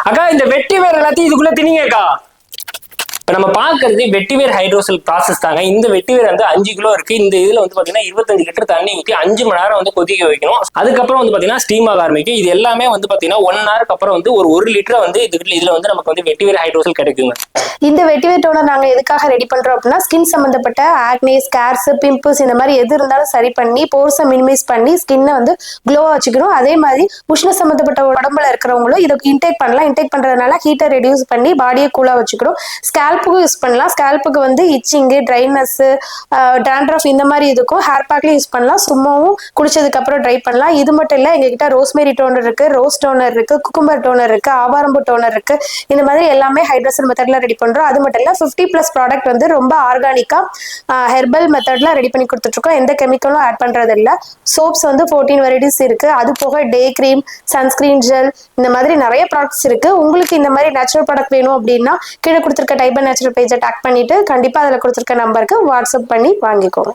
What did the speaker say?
அக்கா இந்த வெட்டி வேர் எல்லாத்தையும் இதுக்குள்ள திணிங்கக்கா. இப்ப நம்ம பாக்குறது வெட்டிவேர் ஹைட்ரோசல் ப்ராசஸ் தாங்க. இந்த வெட்டிவேர் வந்து 5 கிலோ இருக்கு. இந்த இதுல வந்து பாத்தீங்கன்னா 25 லிட்டர் தண்ணி ஊற்றி 5 மணி நேரம் வந்து கொதிக்க வைக்கணும். அதுக்கப்புறம் வந்து பாத்தீங்கன்னா ஸ்டீம் ஆக ஆரம்பிக்கும். இது எல்லாமே வந்து பாத்தீங்கன்னா 1 ஹவருக்கு அப்புறம் வந்து ஒரு 1 லிட்டர் வந்து இதுல வந்து நமக்கு வந்து வெட்டிவேர் ஹைட்ரோசல் கிடைக்குங்க. இந்த வெட்டிவேர் டோனர் நாங்க எதுக்காக ரெடி பண்றோம் அப்படின்னா, ஸ்கின் சம்பந்தப்பட்ட ஆக்னே, ஸ்கேர்ஸ், பிம்பிள்ஸ் இந்த மாதிரி எது இருந்தாலும் சரி பண்ணி போர்ஸை மினிமைஸ் பண்ணி ஸ்கின்னை வந்து க்ளோவா வச்சுக்கணும். அதே மாதிரி உஷ்ண சம்பந்தப்பட்ட உடம்புல இருக்கிறவங்களும் இதை இன்டேக் பண்ணலாம். இன்டேக் பண்றதுனால ஹீட்டை ரெடியூஸ் பண்ணி பாடியை கூலா வச்சுக்கணும். ஸ்கேல்ப்புக்கும் யூஸ் பண்ணலாம். ஸ்கேல்ப்புக்கு வந்து இச்சிங்கு, ட்ரைனஸ், டேண்ட்ரஃப் இந்த மாதிரி இதுக்கும் ஹேர் பேக்லயும் யூஸ் பண்ணலாம். சும்மாவும் குளிச்சதுக்கு அப்புறம் ட்ரை பண்ணலாம். இது மட்டும் இல்ல, எங்ககிட்ட ரோஸ்மேரி டோனர் இருக்கு, ரோஸ் டோனர் இருக்கு, குக்கும்பர் டோனர் இருக்கு, ஆவாரம்பு டோனர் இருக்கு. இந்த மாதிரி எல்லாமே ஹைட்ரோசல் மெத்தட்ல ரெடி பண்றோம். அது மட்டும் இல்ல 50+ ப்ராடக்ட் வந்து ரொம்ப ஆர்கானிக்கா ஹெர்பல் மெத்தட்ல ரெடி பண்ணி கொடுத்துட்டு இருக்கோம். எந்த கெமிக்கலும் ஆட் பண்றது இல்ல. சோப்ஸ் வந்து 14 வெரைட்டிஸ் இருக்கு. அது போக டே கிரீம், சன்ஸ்கிரீன் ஜெல், இந்த மாதிரி நிறைய ப்ராடக்ட்ஸ் இருக்கு. உங்களுக்கு இந்த மாதிரி நேச்சுரல் ப்ராடக்ட் வேணும் அப்படின்னா கீழே கொடுத்துருக்க டைப் நேச்சுரல் பேஜை டேக் பண்ணிட்டு கண்டிப்பா அதில் கொடுத்துருக்க நம்பருக்கு வாட்ஸ்அப் பண்ணி வாங்கிக்கோங்க.